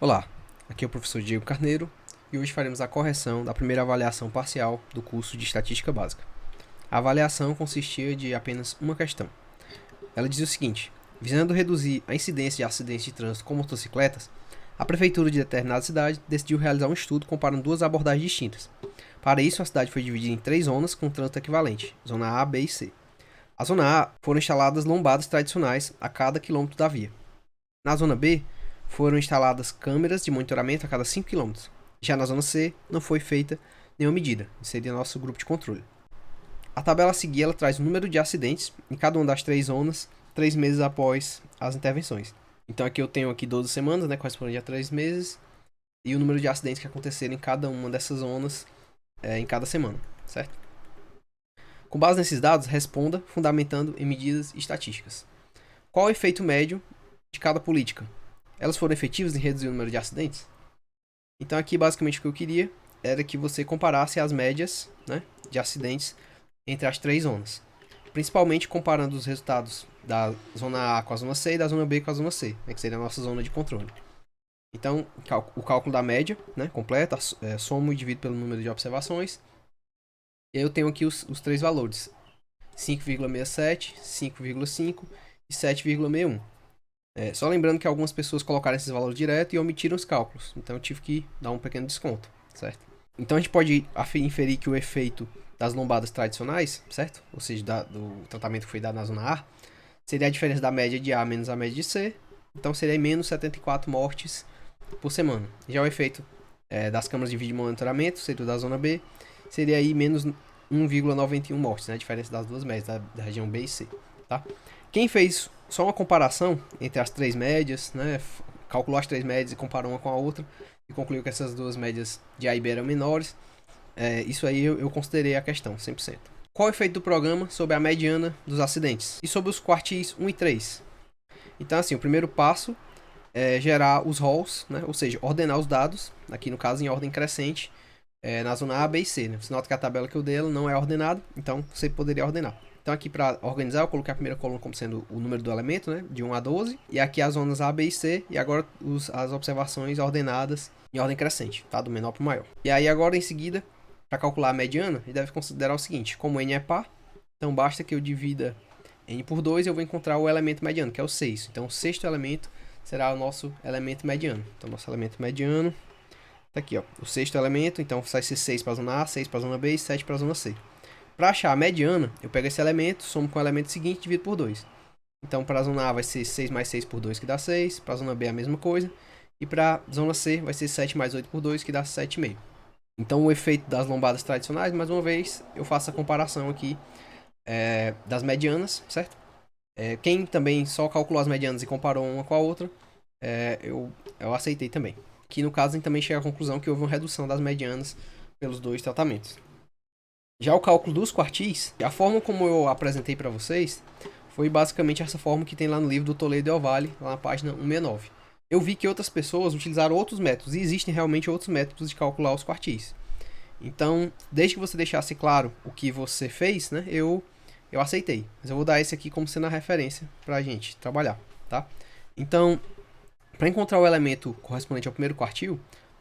Olá, aqui é o professor Diego Carneiro e hoje faremos a correção da primeira avaliação parcial do curso de Estatística Básica. A avaliação consistia de apenas uma questão. Ela dizia o seguinte: visando reduzir a incidência de acidentes de trânsito com motocicletas, a prefeitura de determinada cidade decidiu realizar um estudo comparando duas abordagens distintas. Para isso, a cidade foi dividida em 3 zonas com trânsito equivalente, zona A, B e C. Na zona A foram instaladas lombadas tradicionais a cada quilômetro da via. Na zona B, foram instaladas câmeras de monitoramento a cada 5 quilômetros. Já na zona C, não foi feita nenhuma medida, seria nosso grupo de controle. A tabela a seguir ela traz o número de acidentes em cada uma das 3 zonas, 3 meses após as intervenções. Então aqui eu tenho aqui 12 semanas, correspondente a 3 meses, e o número de acidentes que aconteceram em cada uma dessas zonas em cada semana, certo? Com base nesses dados, responda fundamentando em medidas estatísticas. Qual o efeito médio de cada política? Elas foram efetivas em reduzir o número de acidentes? Então aqui basicamente o que eu queria era que você comparasse as médias de acidentes entre as 3 zonas. Principalmente comparando os resultados da zona A com a zona C e da zona B com a zona C, que seria a nossa zona de controle. Então, o cálculo da média completa, somo e divido pelo número de observações. E aí eu tenho aqui os 3 valores: 5,67, 5,5 e 7,61. Só lembrando que algumas pessoas colocaram esses valores direto e omitiram os cálculos. Então eu tive que dar um pequeno desconto, certo? Então a gente pode inferir que o efeito das lombadas tradicionais, certo? Ou seja, do tratamento que foi dado na zona A, seria a diferença da média de A menos a média de C. Então seria menos 74 mortes por semana. Já o efeito das câmaras de vídeo monitoramento, seria o da zona B, seria aí menos 1,91 mortes, a diferença das duas médias, da região B e C, tá? Quem fez só uma comparação entre as 3 médias, calculou as 3 médias e comparou uma com a outra e concluiu que essas duas médias de A e B eram menores, isso aí eu considerei a questão, 100%. Qual o efeito do programa sobre a mediana dos acidentes? E sobre os quartis 1 e 3? Então, assim, o primeiro passo é gerar os roles, ou seja, ordenar os dados, aqui no caso em ordem crescente, na zona A, B e C. Você nota que a tabela que eu dei ela não é ordenada, então você poderia ordenar. Então aqui para organizar eu coloquei a primeira coluna como sendo o número do elemento, de 1 a 12. E aqui as zonas A, B e C. E agora as observações ordenadas em ordem crescente, tá? Do menor para o maior. E aí agora em seguida, para calcular a mediana, ele deve considerar o seguinte: como n é par, então basta que eu divida n por 2 e eu vou encontrar o elemento mediano, que é o 6. Então o sexto elemento será o nosso elemento mediano. Então nosso elemento mediano tá aqui, ó. O sexto elemento, então vai ser 6 para a zona A, 6 para a zona B e 7 para a zona C. Para achar a mediana, eu pego esse elemento, somo com o elemento seguinte e divido por 2. Então, para a zona A vai ser 6 mais 6 por 2, que dá 6. Para a zona B a mesma coisa. E para a zona C vai ser 7 mais 8 por 2, que dá 7,5. Então, o efeito das lombadas tradicionais, mais uma vez, eu faço a comparação aqui das medianas, certo? Quem também só calculou as medianas e comparou uma com a outra, eu aceitei também. Que no caso, a gente também chega à conclusão que houve uma redução das medianas pelos 2 tratamentos. Já o cálculo dos quartis, a forma como eu apresentei para vocês foi basicamente essa forma que tem lá no livro do Toledo e Ovalle, lá na página 169. Eu vi que outras pessoas utilizaram outros métodos, e existem realmente outros métodos de calcular os quartis. Então, desde que você deixasse claro o que você fez, eu aceitei. Mas eu vou dar esse aqui como sendo a referência para a gente trabalhar, tá? Então, para encontrar o elemento correspondente ao primeiro quartil,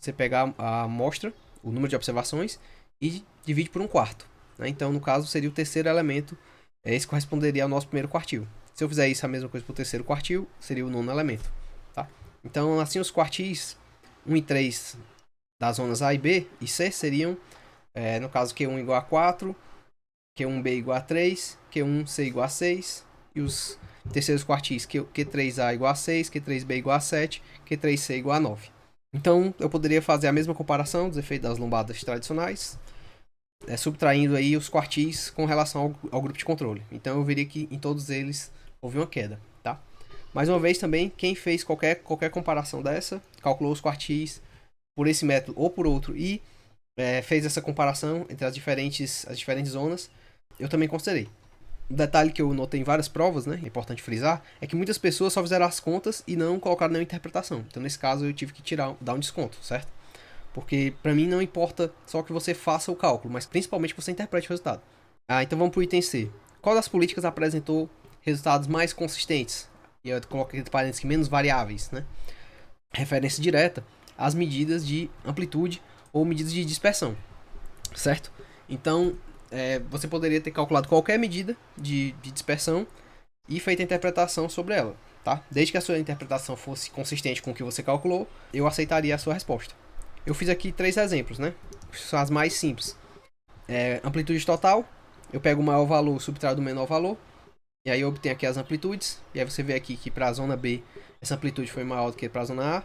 você pega a amostra, o número de observações, e divide por 1/4. Então, no caso, seria o terceiro elemento. Esse corresponderia ao nosso primeiro quartil. Se eu fizer isso, a mesma coisa para o terceiro quartil, seria o nono elemento. Tá? Então, assim, os quartis 1 e 3 das zonas A e B e C seriam, no caso, Q1 igual a 4, Q1B igual a 3, Q1C igual a 6, e os terceiros quartis Q3A igual a 6, Q3B igual a 7, Q3C igual a 9. Então, eu poderia fazer a mesma comparação dos efeitos das lombadas tradicionais, subtraindo aí os quartis com relação ao grupo de controle. Então eu veria que em todos eles houve uma queda, tá? Mais uma vez também, quem fez qualquer comparação dessa, calculou os quartis por esse método ou por outro e fez essa comparação entre as diferentes zonas, eu também considerei. Um detalhe que eu notei em várias provas, é importante frisar, é que muitas pessoas só fizeram as contas e não colocaram nenhuma interpretação. Então nesse caso eu tive que dar um desconto, certo? Porque para mim não importa só que você faça o cálculo, mas principalmente que você interprete o resultado. Então vamos para o item C. Qual das políticas apresentou resultados mais consistentes? E eu coloquei entre parênteses que menos variáveis, referência direta às medidas de amplitude ou medidas de dispersão, certo? Então, você poderia ter calculado qualquer medida de dispersão e feito a interpretação sobre ela, tá? Desde que a sua interpretação fosse consistente com o que você calculou, eu aceitaria a sua resposta. Eu fiz aqui 3 exemplos, né? São as mais simples. Amplitude total, eu pego o maior valor, subtraio do menor valor, e aí eu obtenho aqui as amplitudes, e aí você vê aqui que para a zona B, essa amplitude foi maior do que para a zona A.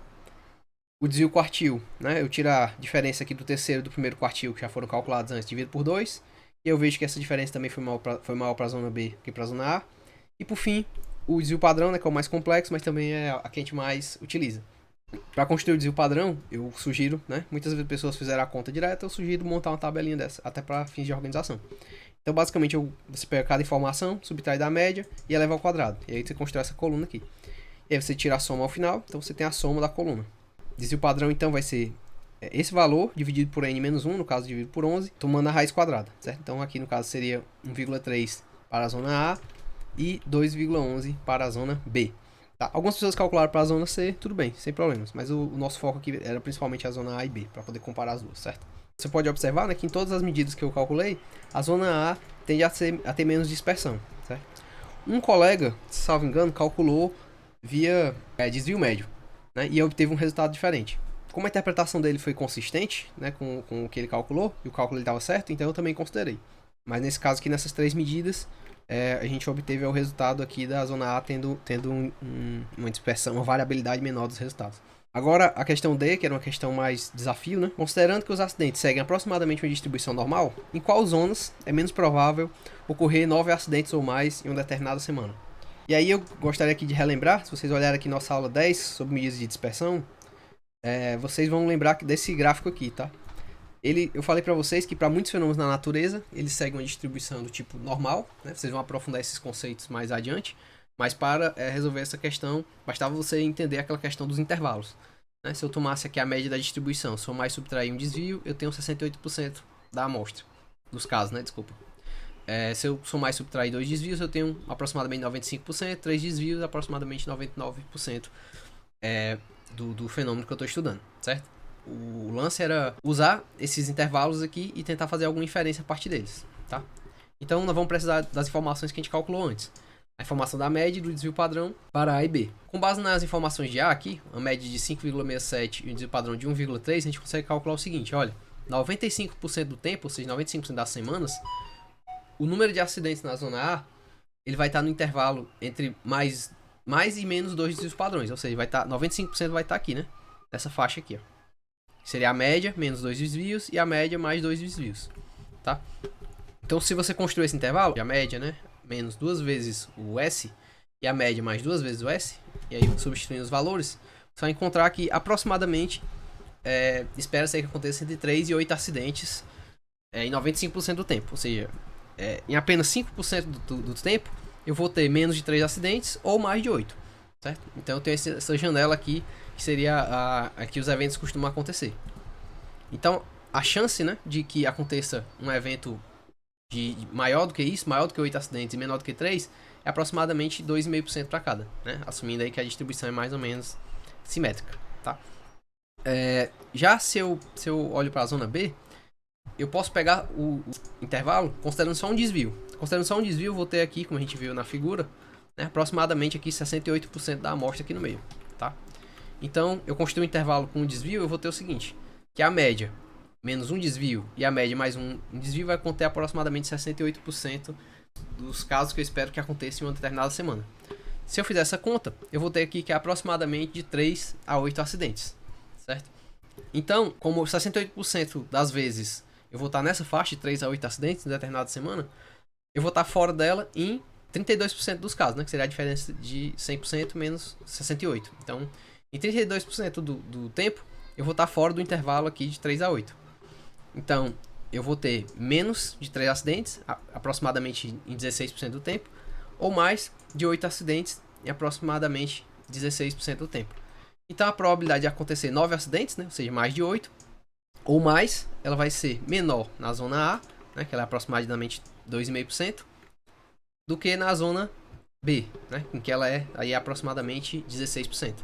O desvio quartil, né? Eu tiro a diferença aqui do terceiro e do primeiro quartil, que já foram calculados antes, divido por 2, e eu vejo que essa diferença também foi maior para a zona B que para a zona A. E por fim, o desvio padrão, né, que é o mais complexo, mas também é a que a gente mais utiliza. Para construir o desvio padrão, eu sugiro, né? Muitas vezes pessoas fizeram a conta direta, eu sugiro montar uma tabelinha dessa, até para fins de organização. Então, basicamente, você pega cada informação, subtrai da média e eleva ao quadrado. E aí você constrói essa coluna aqui. E aí você tira a soma ao final, então você tem a soma da coluna. Desvio padrão, então, vai ser esse valor dividido por n-1, no caso dividido por 11, tomando a raiz quadrada, certo? Então, aqui no caso seria 1,3 para a zona A e 2,11 para a zona B. Tá? Algumas pessoas calcularam para a zona C, tudo bem, sem problemas. Mas o nosso foco aqui era principalmente a zona A e B, para poder comparar as duas, certo? Você pode observar, né, que em todas as medidas que eu calculei, a zona A tende a ter menos dispersão, certo? Um colega, se salvo engano, calculou via desvio médio, né, e obteve um resultado diferente. Como a interpretação dele foi consistente, né, com o que ele calculou, e o cálculo estava certo, então eu também considerei. Mas nesse caso aqui, nessas 3 medidas, a gente obteve o resultado aqui da zona A tendo uma dispersão, uma variabilidade menor dos resultados. Agora, a questão D, que era uma questão mais desafio, né? Considerando que os acidentes seguem aproximadamente uma distribuição normal, em qual zonas é menos provável ocorrer 9 acidentes ou mais em uma determinada semana? E aí eu gostaria aqui de relembrar, se vocês olharem aqui nossa aula 10 sobre medidas de dispersão, vocês vão lembrar desse gráfico aqui, tá? Eu falei para vocês que para muitos fenômenos na natureza, eles seguem uma distribuição do tipo normal, né? Vocês vão aprofundar esses conceitos mais adiante, mas para resolver essa questão, bastava você entender aquela questão dos intervalos. Né? Se eu tomasse aqui a média da distribuição, se eu mais subtrair um desvio, eu tenho 68% da amostra, dos casos, né? Desculpa. Se eu somar e subtrair 2 desvios, eu tenho aproximadamente 95%, 3 desvios, aproximadamente 99% do fenômeno que eu estou estudando, certo? O lance era usar esses intervalos aqui e tentar fazer alguma inferência a partir deles, tá? Então nós vamos precisar das informações que a gente calculou antes. A informação da média e do desvio padrão para A e B. Com base nas informações de A aqui, a média de 5,67 e o desvio padrão de 1,3, a gente consegue calcular o seguinte, olha, 95% do tempo, ou seja, 95% das semanas, o número de acidentes na zona A, ele vai estar no intervalo entre mais e menos 2 desvios padrões, ou seja, 95% vai estar aqui, né? Nessa faixa aqui, ó. Seria a média menos 2 desvios e a média mais 2 desvios, tá? Então, se você construir esse intervalo, a média, né, menos 2 vezes o S e a média mais 2 vezes o S, e aí substituindo os valores, você vai encontrar que aproximadamente espera-se que aconteça entre 3 e 8 acidentes em 95% do tempo. Ou seja, em apenas 5% do tempo, eu vou ter menos de 3 acidentes ou mais de 8, certo? Então, eu tenho essa janela aqui, que seria a que os eventos costumam acontecer. Então, a chance, né, de que aconteça um evento maior do que isso, maior do que 8 acidentes e menor do que 3, é aproximadamente 2,5% para cada, né? Assumindo aí que a distribuição é mais ou menos simétrica, tá? Já se eu olho para a zona B, eu posso pegar o intervalo considerando só um desvio. Considerando só um desvio, eu vou ter aqui, como a gente viu na figura, né, aproximadamente aqui 68% da amostra aqui no meio, tá? Então, eu construo um intervalo com um desvio, eu vou ter o seguinte, que a média menos um desvio e a média mais um desvio vai conter aproximadamente 68% dos casos que eu espero que aconteça em uma determinada semana. Se eu fizer essa conta, eu vou ter aqui que é aproximadamente de 3 a 8 acidentes, certo? Então, como 68% das vezes eu vou estar nessa faixa de 3 a 8 acidentes em determinada semana, eu vou estar fora dela em 32% dos casos, né? Que seria a diferença de 100% menos 68%. Então, em 32% do tempo, eu vou estar fora do intervalo aqui de 3 a 8. Então, eu vou ter menos de 3 acidentes, aproximadamente em 16% do tempo, ou mais de 8 acidentes em aproximadamente 16% do tempo. Então, a probabilidade de acontecer 9 acidentes, né, ou seja, mais de 8, ou mais, ela vai ser menor na zona A, né, que ela é aproximadamente 2,5%, do que na zona B, né, em que ela é aí aproximadamente 16%.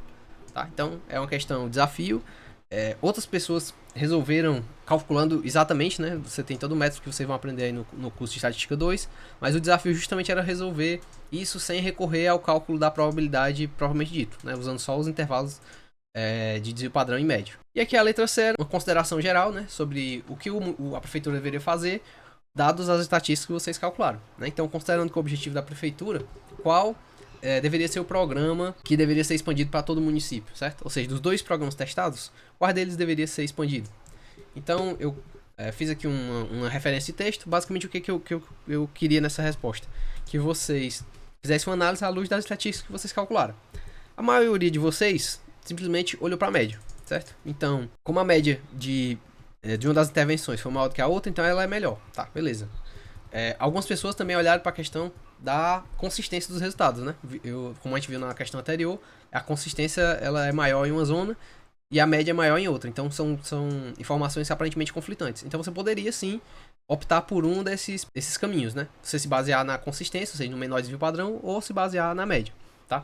tá? Então, é uma questão desafio. Outras pessoas resolveram calculando exatamente, né? Você tem todo o método que vocês vão aprender aí no curso de Estatística 2, mas o desafio justamente era resolver isso sem recorrer ao cálculo da probabilidade propriamente dito, né? Usando só os intervalos de desvio padrão e médio. E aqui a letra C era uma consideração geral, né? Sobre o que a prefeitura deveria fazer, dados as estatísticas que vocês calcularam, né? Então, considerando que o objetivo da prefeitura, qual deveria ser o programa que deveria ser expandido para todo o município, certo? Ou seja, dos 2 programas testados, qual deles deveria ser expandido? Então, eu fiz aqui uma referência de texto. Basicamente, o que eu queria nessa resposta? Que vocês fizessem uma análise à luz das estatísticas que vocês calcularam. A maioria de vocês simplesmente olhou para a média, certo? Então, como a média de uma das intervenções foi maior do que a outra, então ela é melhor, tá? Beleza. Algumas pessoas também olharam para a questão da consistência dos resultados, né? Como a gente viu na questão anterior, a consistência ela é maior em uma zona e a média é maior em outra. Então são informações aparentemente conflitantes. Então você poderia sim optar por um desses caminhos, né? Você se basear na consistência, ou seja, no menor desvio padrão, ou se basear na média, tá?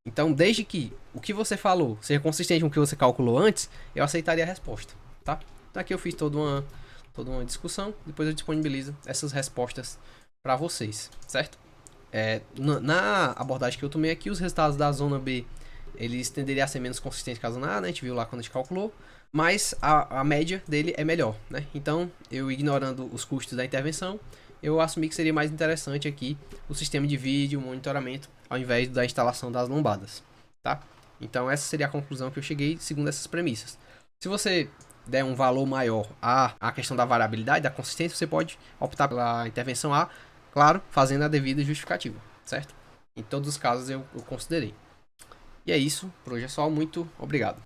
Então, desde que o que você falou seja consistente com o que você calculou antes, eu aceitaria a resposta, tá? Então aqui eu fiz toda uma discussão, depois eu disponibilizo essas respostas para vocês, certo? Na abordagem que eu tomei aqui, os resultados da zona B, eles tenderiam a ser menos consistentes que a zona A, né? A gente viu lá quando a gente calculou, mas a média dele é melhor, né? Então, eu ignorando os custos da intervenção, eu assumi que seria mais interessante aqui o sistema de vídeo, monitoramento, ao invés da instalação das lombadas, tá? Então, essa seria a conclusão que eu cheguei segundo essas premissas. Se você der um valor maior à questão da variabilidade, da consistência, você pode optar pela intervenção A, claro, fazendo a devida justificativa, certo? Em todos os casos eu considerei. E é isso, por hoje é só, muito obrigado.